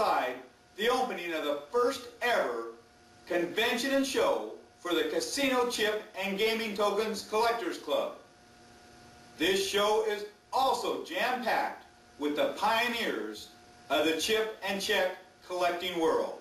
outside the opening of the first ever convention and show for the Casino Chip and Gaming Tokens Collectors Club. This show is also jam-packed with the pioneers of the chip and check collecting world.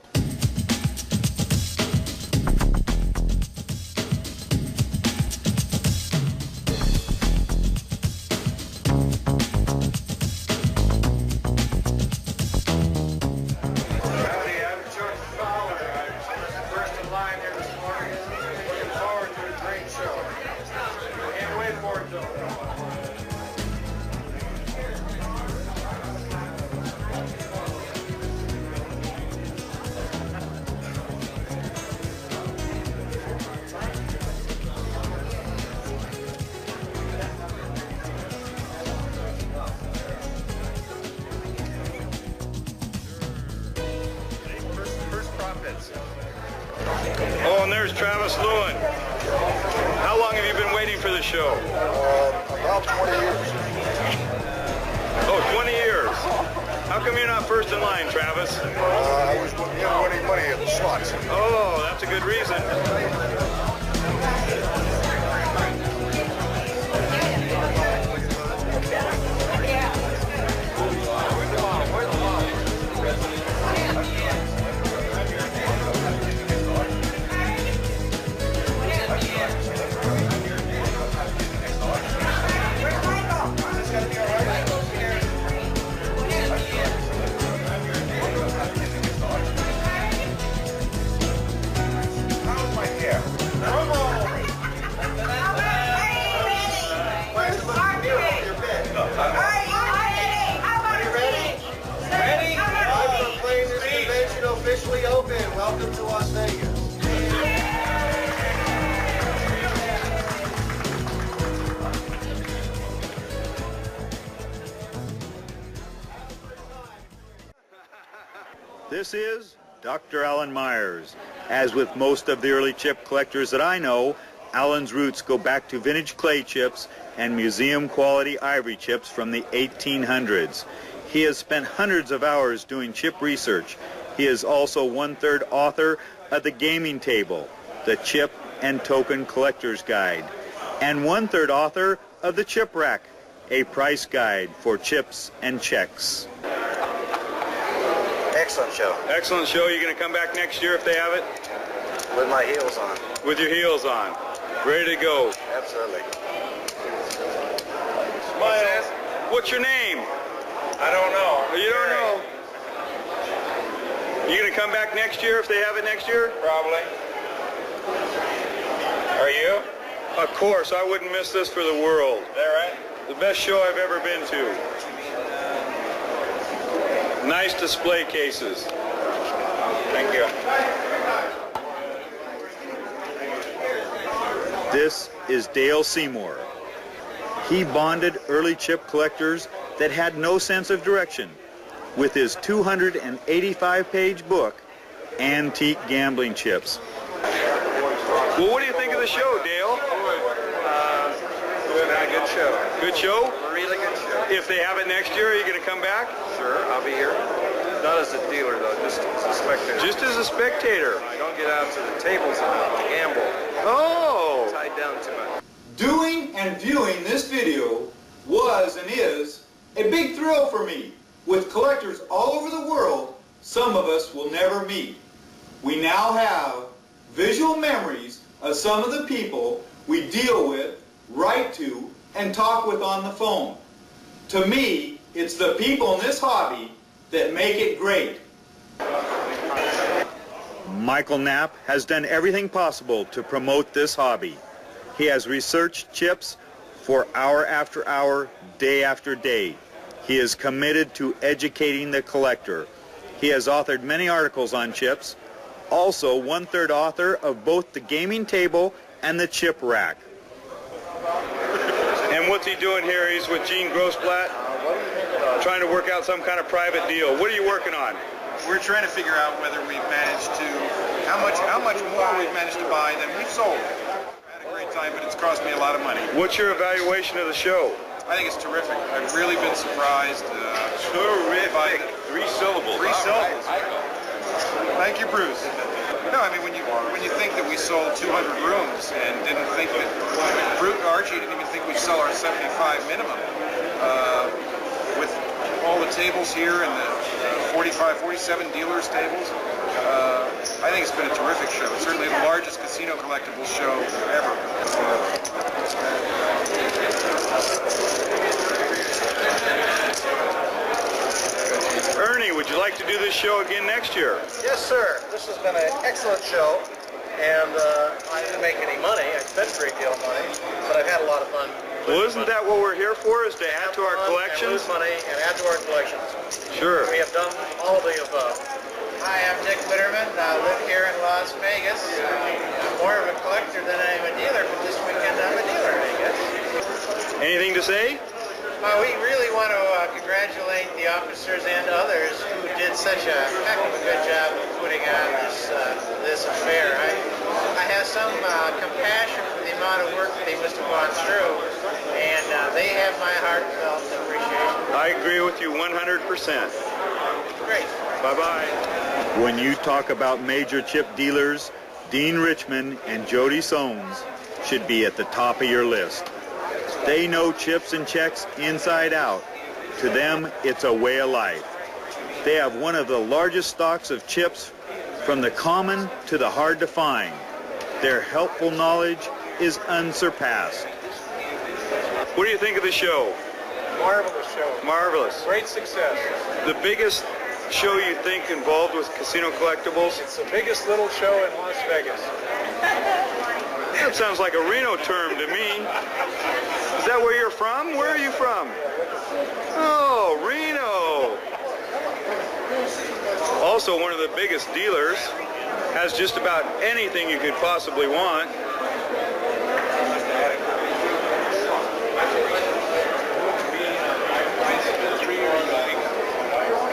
Oh, and there's Travis Lewin. How long have you been waiting for the show? About 20 years. Oh, 20 years. How come you're not first in line, Travis? I was winning money at the slots. Oh, that's a good reason. Officially open. Welcome to Las Vegas. This is Dr. Alan Myers. As with most of the early chip collectors that I know, Alan's roots go back to vintage clay chips and museum quality ivory chips from the 1800s. He has spent hundreds of hours doing chip research. He is also one-third author of The Gaming Table, the Chip and Token Collector's Guide, and one-third author of The Chip Rack, a price guide for chips and checks. Excellent show. Excellent show. You going to come back next year if they have it? With my heels on. With your heels on. Ready to go. Absolutely. Smile. What's your name? I don't know. You don't know? You going to come back next year if they have it next year? Probably. Are you? Of course. I wouldn't miss this for the world. Is that right? The best show I've ever been to. Nice display cases. Thank you. This is Dale Seymour. He bonded early chip collectors that had no sense of direction with his 285-page book, Antique Gambling Chips. Well, what do you think of the show, Dale? Good show. Good show? Really good show. If they have it next year, are you going to come back? Sure, I'll be here. Not as a dealer, though, just as a spectator. Just as a spectator. I don't get out to the tables enough to gamble. Oh! Tied down too much. Doing and viewing this video was and is a big thrill for me. With collectors all over the world, some of us will never meet. We now have visual memories of some of the people we deal with, write to, and talk with on the phone. To me, it's the people in this hobby that make it great. Michael Knapp has done everything possible to promote this hobby. He has researched chips for hour after hour, day after day. He is committed to educating the collector. He has authored many articles on chips, also one-third author of both The Gaming Table and The Chip Rack. And what's he doing here? He's with Gene Grossblatt, trying to work out some kind of private deal. What are you working on? We're trying to figure out whether we've managed to, how much more we've managed to buy than we've sold. Had a great time, but it's cost me a lot of money. What's your evaluation of the show? I think it's terrific. I've really been surprised. Terrific. 3 syllables. 3 syllables. Thank you, Bruce. No, I mean, when you think that we sold 200 rooms and didn't think that, Archie didn't even think we'd sell our 75 minimum. With all the tables here and the 47 dealers tables, I think it's been a terrific show. It's certainly the largest casino collectibles show ever. Ernie, would you like to do this show again next year? Yes, sir. This has been an excellent show, and I didn't make any money. I spent a great deal of money, but I've had a lot of fun. Well, isn't that what we're here for, is to add to our collections? Lose money and add to our collections. Sure. We have done all of the above. Hi, I'm Dick Witterman. I live here in Las Vegas. I'm more of a collector than I am a dealer, but this weekend I'm a dealer, I guess. Anything to say? We really want to congratulate the officers and others who did such a heck of a good job of putting on this affair. I have some compassion for the amount of work that they must have gone through, and they have my heartfelt appreciation. I agree with you 100%. Great. Bye-bye. When you talk about major chip dealers, Dean Richmond and Jody Soames should be at the top of your list. They know chips and checks inside out. To them, it's a way of life. They have one of the largest stocks of chips, from the common to the hard to find. Their helpful knowledge is unsurpassed. What do you think of the show? Marvelous show. Marvelous. Great success. The biggest show you think involved with casino collectibles? It's the biggest little show in Las Vegas. That sounds like a Reno term to me. Is that where you're from? Where are you from? Oh, Reno. Also one of the biggest dealers. Has just about anything you could possibly want.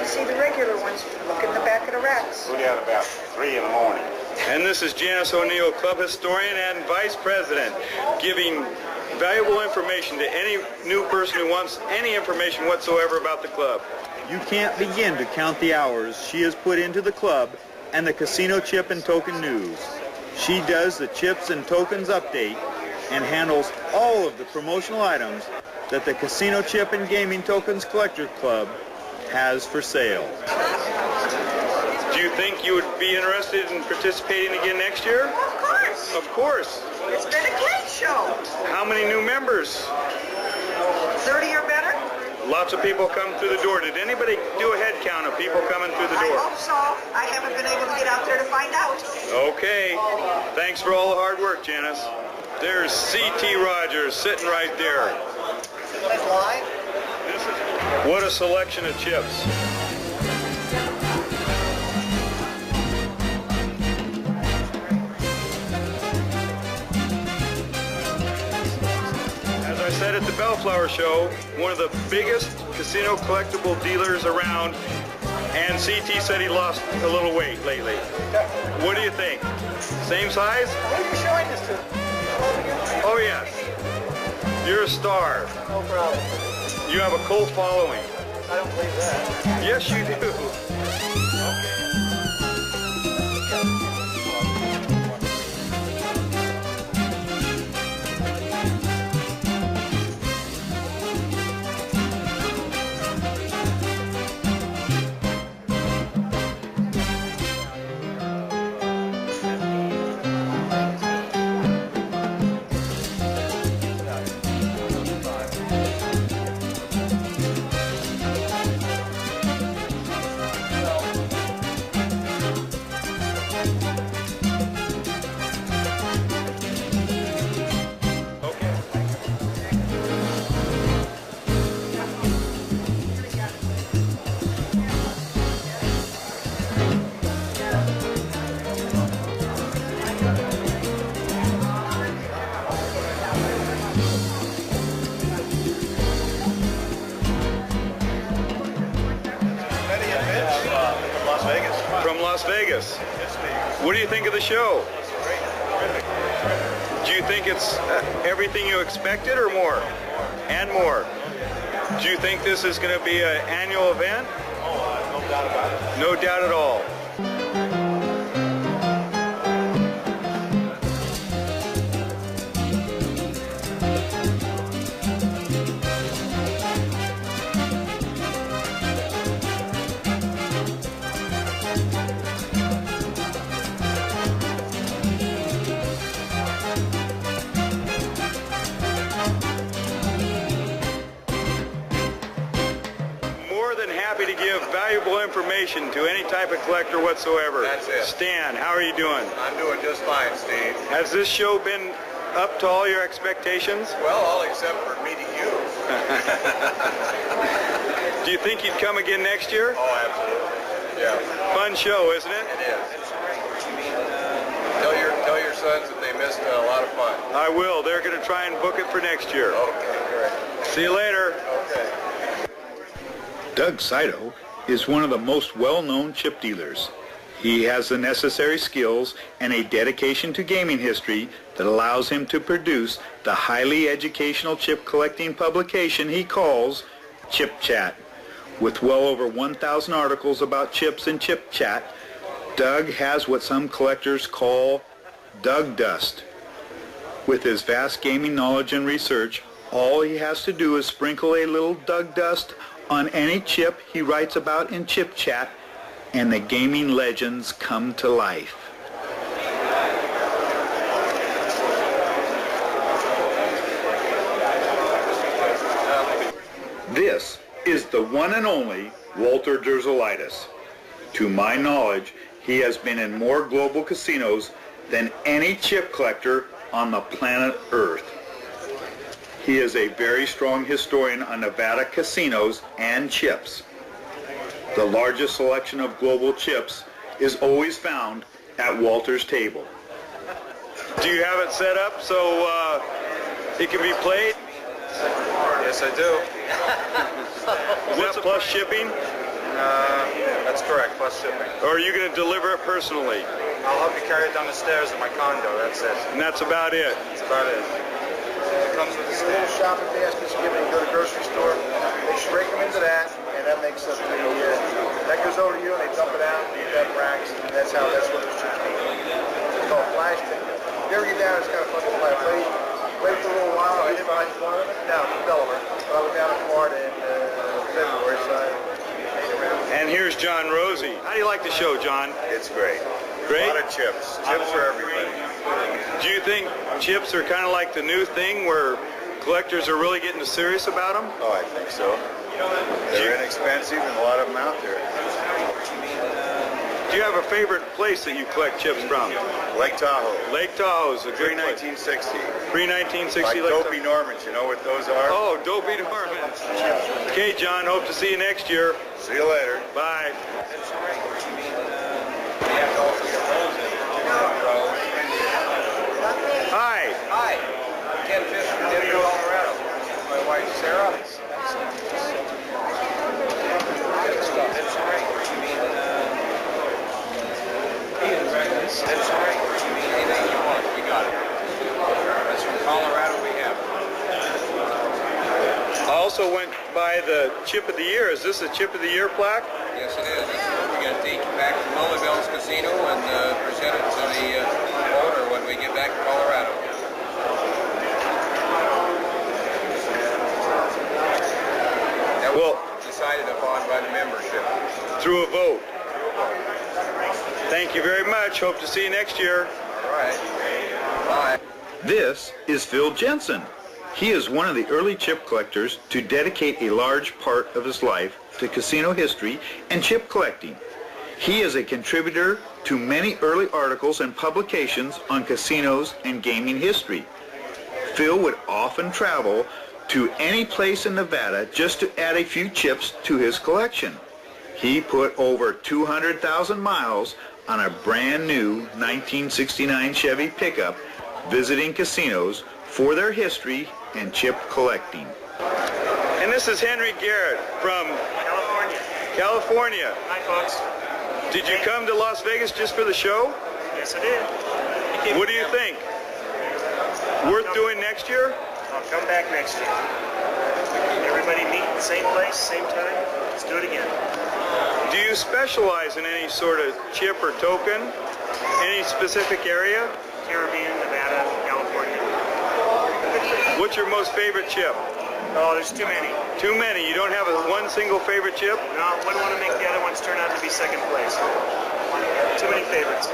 See the regular ones. Look in the back of the racks. We'll get about 3 in the morning. And this is Janice O'Neill, club historian and vice president, giving valuable information to any new person who wants any information whatsoever about the club. You can't begin to count the hours she has put into the club and the casino chip and token news. She does the chips and tokens update and handles all of the promotional items that the Casino Chip and Gaming Tokens Collectors Club has for sale. Do you think you would be interested in participating again next year? Of course. Of course. It's been a great show. How many new members? 30 or better? Lots of people come through the door. Did anybody do a head count of people coming through the I door? hope so. I haven't been able to get out there to find out. Okay. Thanks for all the hard work, Janice. There's C.T. Rogers sitting right there. That's live? What a selection of chips. As I said at the Bellflower Show, one of the biggest casino collectible dealers around, and CT said he lost a little weight lately. What do you think? Same size? Who are you showing this to? Oh yes. You're a star. No problem. You have a cult following. I don't believe that. Yes, you do. From Las Vegas. What do you think of the show? Do you think it's everything you expected or more? And more. Do you think this is going to be an annual event? Oh, no doubt about it. No doubt at all. valuable information to any type of collector whatsoever. That's it. Stan, how are you doing? I'm doing just fine, Steve. Has this show been up to all your expectations? Well, all except for meeting you. Do you think you'd come again next year? Oh, absolutely. Yeah. Fun show, isn't it? It is. Tell your sons that they missed a lot of fun. I will. They're going to try and book it for next year. Okay, great. See you later. Okay. Doug Saito is one of the most well-known chip dealers. He has the necessary skills and a dedication to gaming history that allows him to produce the highly educational chip collecting publication he calls Chip Chat. With well over 1,000 articles about chips and Chip Chat, Doug has what some collectors call Doug Dust. With his vast gaming knowledge and research, all he has to do is sprinkle a little Doug Dust on any chip he writes about in Chip Chat, and the gaming legends come to life. This is the one and only Walter Derzolitis. To my knowledge, he has been in more global casinos than any chip collector on the planet Earth. He is a very strong historian on Nevada casinos and chips. The largest selection of global chips is always found at Walter's table. Do you have it set up so it can be played? Yes, I do. Is that plus shipping? That's correct, plus shipping. Or are you going to deliver it personally? I'll help you carry it down the stairs in my condo, that's it. And that's about it? That's about it. It comes with a Your little stand. shopping baskets you get when you go to the grocery store, they shrink them into that, and that makes up the, that goes over to you, and they dump it out, and you have racks, and that's what it's It's called flash tape. If you ever get down, it's kind of fun to play. Played for a little while, I didn't like one of them, down in Delaware, but I was down in Florida in February, so I hang around. And here's John Rosie. How do you like the show, John? It's great. Great? A lot of chips. Chips for everybody. Do you think chips are kind of like the new thing where collectors are really getting serious about them? Oh, I think so. They're inexpensive and a lot of them out there. Do you have a favorite place that you collect chips from? Lake Tahoe. Lake Tahoe is a great place. Pre-1960. Pre-1960 Like Lake Dopey Tahoe. Normans, you know what those are? Oh, Dopey Normans. Okay, John, hope to see you next year. See you later. Bye. Hi. Hi. Ken Fish from Denver, Colorado. My wife, Sarah. That's right. That's right. Anything you want, we got it. That's from Colorado, we have it. I also went by the Chip of the Year. Is this a Chip of the Year plaque? Yes, it is. We're going to take it back to Mullivel's Casino and present it to the owner when we get back to Colorado. That was decided upon by the membership. Through a vote. Thank you very much. Hope to see you next year. All right. Bye. This is Phil Jensen. He is one of the early chip collectors to dedicate a large part of his life to casino history and chip collecting. He is a contributor to many early articles and publications on casinos and gaming history. Phil would often travel to any place in Nevada just to add a few chips to his collection. He put over 200,000 miles on a brand new 1969 Chevy pickup visiting casinos for their history and chip collecting. And this is Henry Garrett from California. Hi, folks. Did you come to Las Vegas just for the show? Yes, I did. What do you think? Worth doing next year? I'll come back next year. Everybody meet in the same place, same time. Let's do it again. Do you specialize in any sort of chip or token? Any specific area? Caribbean, Nevada, California. What's your most favorite chip? Oh, there's too many. Too many. You don't have one single favorite chip? No, wouldn't want to make the other ones turn out to be second place. Too many favorites.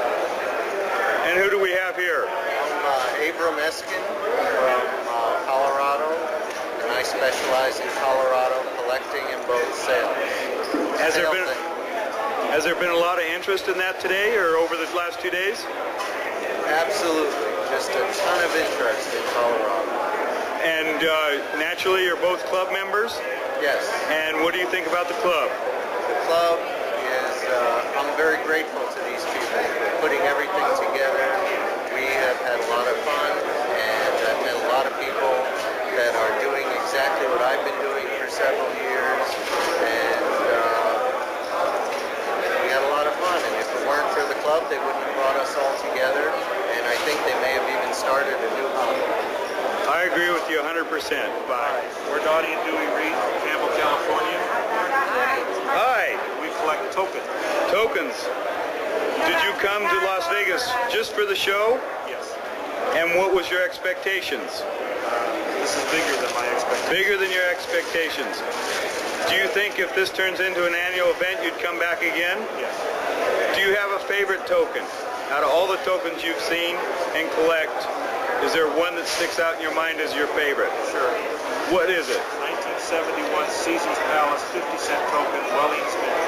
And who do we have here? I'm Abram Eskin from Colorado, and I specialize in Colorado collecting and boat sales. Has there been a lot of interest in that today or over the last 2 days? Absolutely. Just a ton of interest in Colorado. And naturally, you're both club members? Yes. And what do you think about the club? The club is, I'm very grateful to these people for putting everything together. We have had a lot of fun, and I've met a lot of people that are doing exactly what I've been doing for several years, and we had a lot of fun. And if it weren't for the club, they wouldn't have brought us all together, and I think they may have even started a new hobby. I agree with you 100%. Bye. We're Dottie and Dewey Reed from Campbell, California. Hi. We collect tokens. Tokens. Did you come to Las Vegas just for the show? Yes. And what was your expectations? This is bigger than my expectations. Bigger than your expectations. Do you think if this turns into an annual event, you'd come back again? Yes. Do you have a favorite token? Out of all the tokens you've seen and collect, is there one that sticks out in your mind as your favorite? Sure. What is it? 1971 Caesar's Palace 50-cent token, Wellington Smith.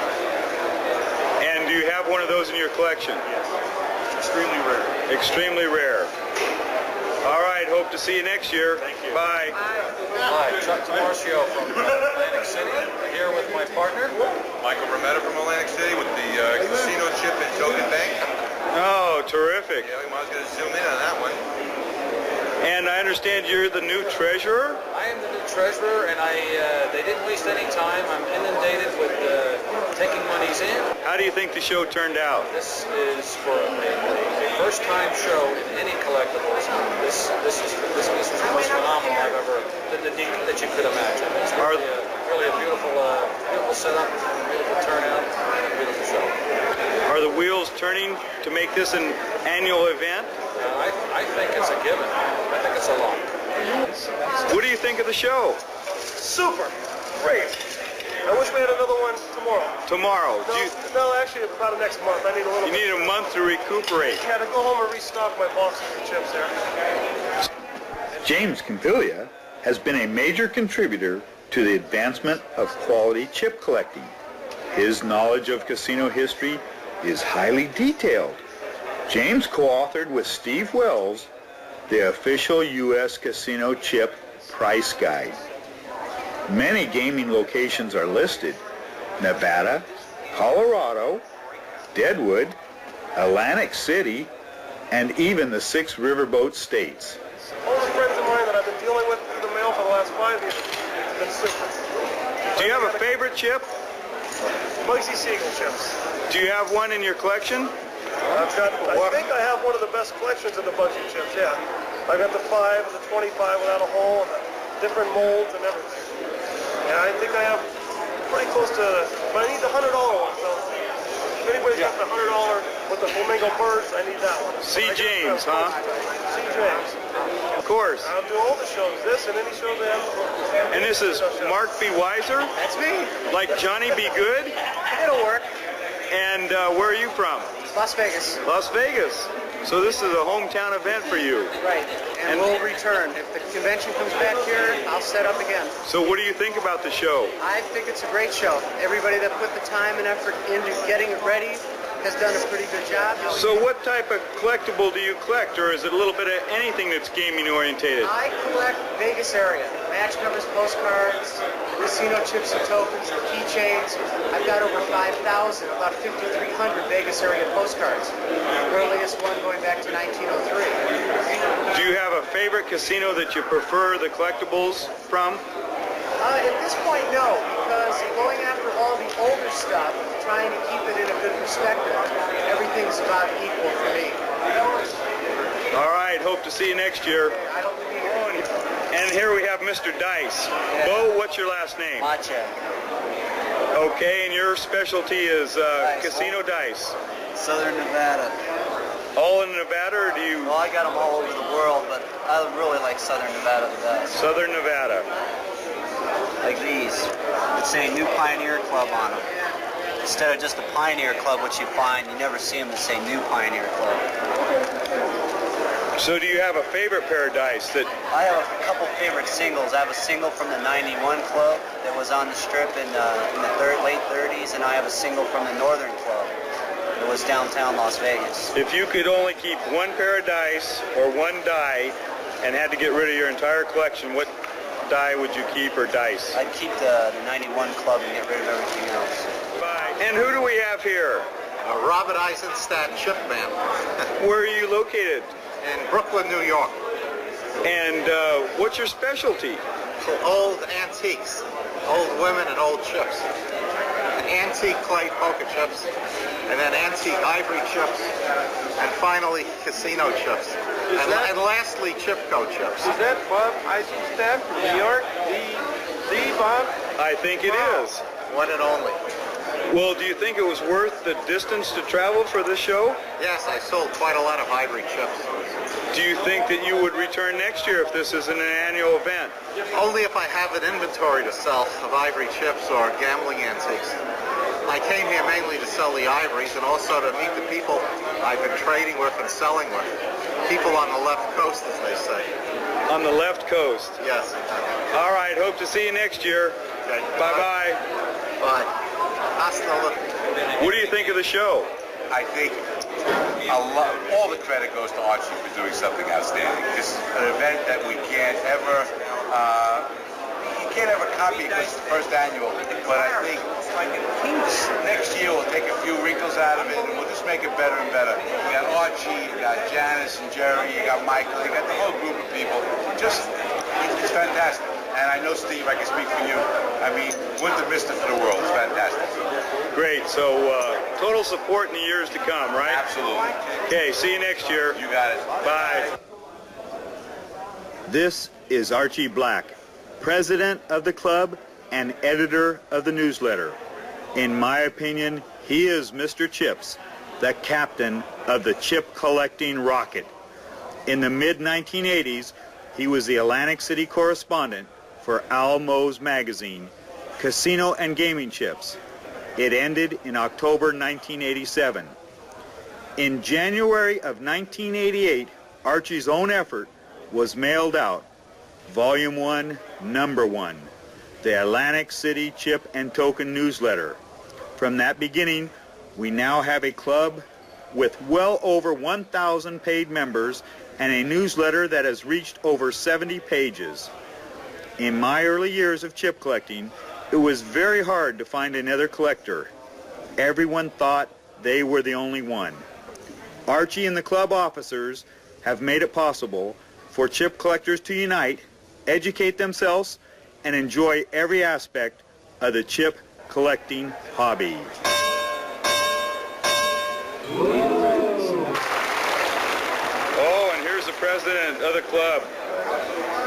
And do you have one of those in your collection? Yes. It's extremely rare. Extremely rare. All right, hope to see you next year. Thank you. Bye. Hi, Chuck DeMarcio from Atlantic City, here with my partner. Michael Rometta from Atlantic City with the Casino Chip and Token Bank. Oh, terrific. Yeah, we might as well zoom in on that one. And I understand you're the new treasurer? I am the new treasurer, and they didn't waste any time. I'm inundated with taking monies in. How do you think the show turned out? This is for a first-time show in any collectibles. This is the most phenomenal I've ever that you could imagine. It's really a beautiful setup, beautiful turnout, beautiful show. Are the wheels turning to make this an annual event? I think it's a given. I think it's a lock. What do you think of the show? Super. Great. I wish we had another one tomorrow. Tomorrow. No, actually about next month. I need a little You need a month to recuperate. Yeah, to go home and restock my boxes of chips there. James Campilia has been a major contributor to the advancement of quality chip collecting. His knowledge of casino history is highly detailed. James co-authored with Steve Wells the official U.S. Casino Chip Price Guide. Many gaming locations are listed: Nevada, Colorado, Deadwood, Atlantic City, and even the 6 riverboat states. All the friends of mine that I've been dealing with through the mail for the last 5 years have been super. Do you have a favorite chip? Bugsy Siegel chips. Do you have one in your collection? I think I have one of the best collections of the Bugsy chips, yeah. I've got the 5 and the 25 without a hole, and the different molds and everything. Yeah, I think I have pretty close to, but I need the $100 one, so if anybody's got the $100 with the flamingo birds, I need that one. C. James, huh? C. James. Of course. I'll do all the shows, this and any show they have. And this is Mark B. Weiser? That's me. Like Johnny B. Good? It'll work. And where are you from? Las Vegas. Las Vegas. So this is a hometown event for you. Right. And we'll return. If the convention comes back here, I'll set up again. So what do you think about the show? I think it's a great show. Everybody that put the time and effort into getting it ready has done a pretty good job. So what type of collectible do you collect, or is it a little bit of anything that's gaming orientated? I collect Vegas area. Match numbers, postcards, casino chips and tokens, the keychains. I've got over 5,000, about 5,300 Vegas area postcards. The earliest one going back to 1903. Do you have a favorite casino that you prefer the collectibles from? At this point, no, because going after all the older stuff, trying to keep it in a good perspective, everything's about equal for me. All right, hope to see you next year. I hope to be here. And here we have Mr. Dice. Yeah. Bo, what's your last name? Macha. Okay, and your specialty is casino dice. Southern Nevada. All in Nevada, or do you? Well, I got them all over the world, but I really like Southern Nevada the best. Southern Nevada. Like these. That say New Pioneer Club on them. Instead of just a Pioneer Club, which you find, you never see them that say New Pioneer Club. So do you have a favorite pair of dice that... I have a couple favorite singles. I have a single from the 91 Club that was on the strip in the late 30s, and I have a single from the Northern Club that was downtown Las Vegas. If you could only keep one pair of dice or one die and had to get rid of your entire collection, what die would you keep or dice? I'd keep the 91 Club and get rid of everything else. Bye. And who do we have here? Robert Eisenstadt Chipman. Where are you located? In Brooklyn, New York. And what's your specialty? Old antiques, old women and old chips. Antique clay poker chips, and then antique ivory chips, and finally casino chips. And lastly, Chipco chips. Is that Bob Eisenstadt from New York? The Bob? I think it is. One and only. Well, do you think it was worth the distance to travel for this show? Yes, I sold quite a lot of ivory chips. Do you think that you would return next year if this isn't an annual event? Only if I have an inventory to sell of ivory chips or gambling antiques. I came here mainly to sell the ivories and also to meet the people I've been trading with and selling with. People on the left coast, as they say. On the left coast? Yes. All right, hope to see you next year. Okay. Bye-bye. Bye. Hasta luego. What do you think of the show? I think all the credit goes to Archie for doing something outstanding. This is an event that we can't ever copy because it's the first annual. But I think next year we'll take a few wrinkles out of it and we'll just make it better and better. You got Archie, you got Janice and Jerry, you got Michael, you got the whole group of people. It's fantastic. And I know, Steve, I can speak for you. I mean, wouldn't have missed it for the world. It's fantastic. Great. So total support in the years to come, right? Absolutely. Okay, see you next year. You got it. Bye. This is Archie Black, president of the club and editor of the newsletter. In my opinion, he is Mr. Chips, the captain of the chip collecting rocket. In the mid-1980s, he was the Atlantic City correspondent for Al Moe's magazine, Casino and Gaming Chips. It ended in October 1987. In January of 1988, Archie's own effort was mailed out, Volume 1, Number 1, the Atlantic City Chip and Token Newsletter. From that beginning, we now have a club with well over 1,000 paid members and a newsletter that has reached over 70 pages. In my early years of chip collecting, it was very hard to find another collector. Everyone thought they were the only one. Archie and the club officers have made it possible for chip collectors to unite, educate themselves, and enjoy every aspect of the chip collecting hobby. Oh, and here's the president of the club.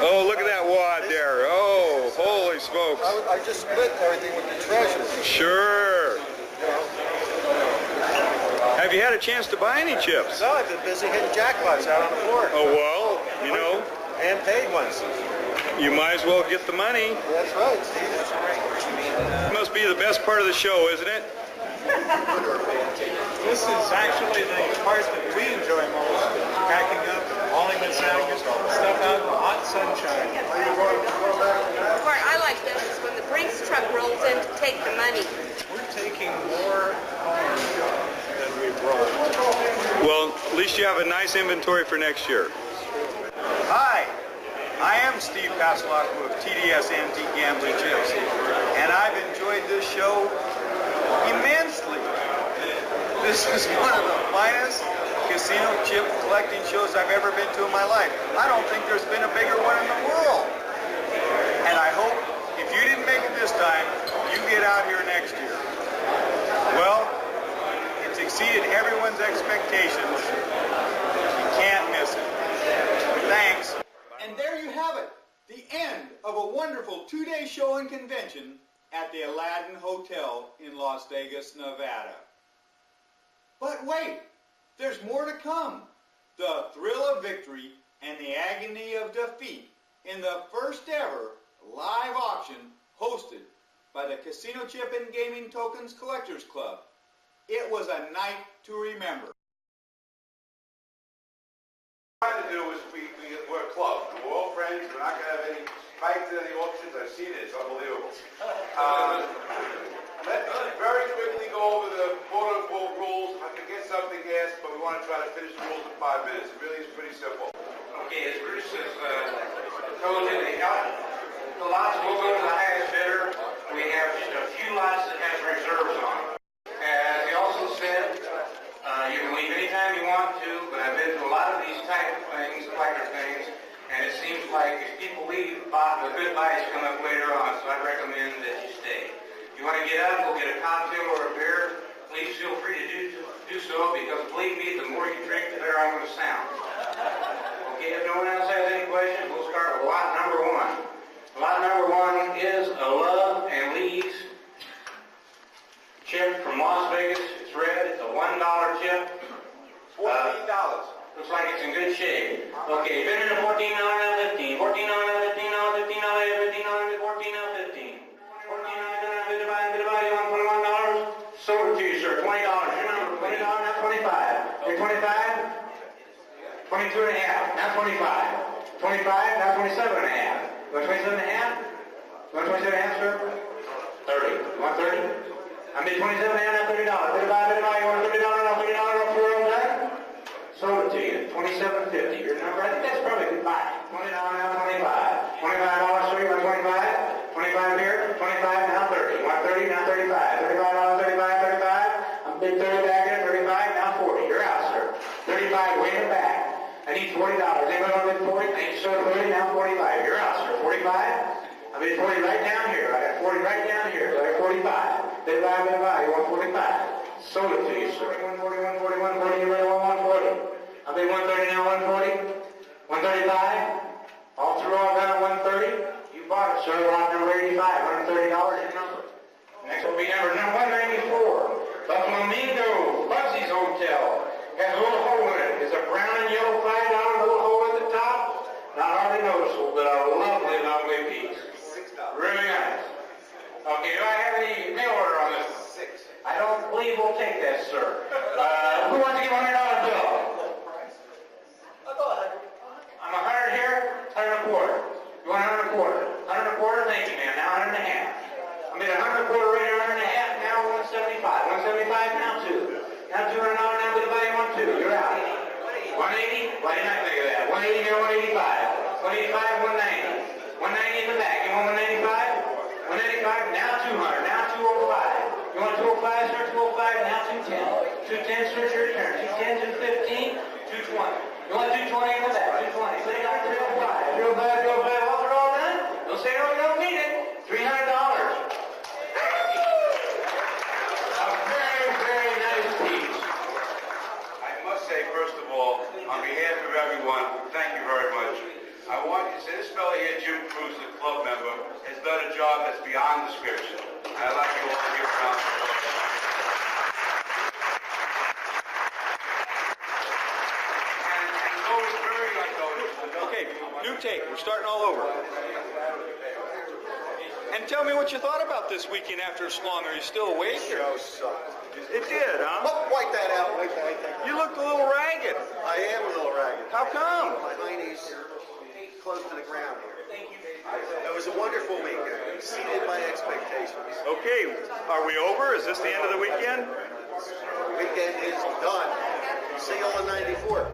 Oh, look at that wad there. Oh, holy smokes. I just split everything with the treasures. Sure. Have you had a chance to buy any chips? No, I've been busy hitting jackpots out on the floor. Oh, well, you know. And paid ones. You might as well get the money. That's right, Steve. It must be the best part of the show, isn't it? This is actually the part that we enjoy most, packing up, hauling this out, get stuff out in the hot sunshine. The part I like this is when the Brinks truck rolls in to take the money. We're taking more home than we brought. Well, at least you have a nice inventory for next year. Hi, I am Steve Paslock of TDS Antique Gambling Chips, and I've enjoyed this show immensely. This is one of the finest casino chip collecting shows I've ever been to in my life. I don't think there's been a bigger one in the world. And I hope if you didn't make it this time, you get out here next year. Well, it's exceeded everyone's expectations. You can't miss it. Thanks. And there you have it, the end of a wonderful two-day show and convention at the Aladdin Hotel in Las Vegas, Nevada. But wait, there's more to come. The thrill of victory and the agony of defeat in the first ever live auction hosted by the Casino Chip and Gaming Tokens Collectors Club. It was a night to remember. What I try to do club. We're all friends. We're not going to have any fights in any auctions. I've seen it. It's unbelievable. Let's very quickly go over the quote-unquote rules. I forget something, yes, but we want to try to finish the rules in 5 minutes. It really is pretty simple. Okay, as Bruce has told you, the lots will go to the highest bidder. We have just a few lots that has reserves on them. As he also said, you can leave anytime you want to, but I've been to a lot of these type of things, collector things, and it seems like if people leave, the good buys come up later on, so I'd recommend that you stay. If you want to get up, go get a cocktail or a beer, please feel free to do so, because believe me, the more you drink, the better I'm going to sound. Okay, if no one else has any questions, we'll start with lot number 1. Lot number 1 is a Love and Leeds chip from Las Vegas. It's red. It's a $1 chip. $14. Looks like it's in good shape. Okay, been in a $14 now 15. $14 now 15, now 15, now 15, now 14, now 15. $14 now you want $21? Sold it to you, sir. $20. Your number, $20, now 25. You're 25? 22 and a half, now 25. 25, now 27 and a half. You want 27 and a half? You want 27 and a half, sir? 30. You want 30? I made 27 and a half, now $30. $35, you want $30, now $30, now $4 done? Sold it to you. 27.50. Your number, I think that's probably a good buy. $20, now 25. $25, sir, you want 25? 25 here, 25, now 30. You want 30, now 35. $35, 35, 35. I'm bid 30 back in, 35, now 40. You're out, sir. 35, way in the back. I need $40. Anybody want to bid 40? I need to show 30, now 45. You're out, sir. 45? I bid 40 right down here. I got 40 right down here. So I got 45. Bid buy, bid buy. You want 45? Sold it to you, sir. 140, 140, 140. You really want 140? I bid 130, now 140. 135. All through all down 130. You bought it, sir. Lot number 85. $130 your number. Next will be number 194. Buffalo Mingo. Buzzy's Hotel. Has a little hole in it. It's a brown and yellow $5 little hole at the top. Not hardly noticeable, but a lovely, lovely piece. $6. Really nice. Okay, do I have any mail order on this? 6. I don't believe we'll take that, sir. Who wants to give $100 bill? I'll go ahead. I'm 100 here, 100 and a quarter. You want 100 and a quarter? 100 and a quarter? Thank you, ma'am. Now 100 and a half. I made 100 and a quarter right here, 100 and a half, now 175. 175, now 2. Now $200, now everybody want 2. You're out. 180? Why didn't I think of that? 180 here, 185. 185, 190. 190 in the back. You want 195? 185, now 200. Now 205. You want 205, sir? 205, now 210. 210, sir, your turn. 210, 215, 220. You want 220 in the back? 220. Say down 305. 305, 305. All they're all done? Don't say no, you don't need it. $300. First of all, on behalf of everyone, thank you very much. I want you to say this fellow here, Jim Cruz, the club member, has done a job that's beyond description. And I'd like you all to give a round of applause. Okay, new take. We're starting all over. And tell me what you thought about this weekend after a slung. Are you still awake? The show sucked. It did, huh? Oh, wipe that out. Wipe that out. You looked a little ragged. I am a little ragged. How come? My hiney's close to the ground here. It was a wonderful weekend. It exceeded my expectations. Okay, are we over? Is this the end of the weekend? Weekend is done. See you all in '94.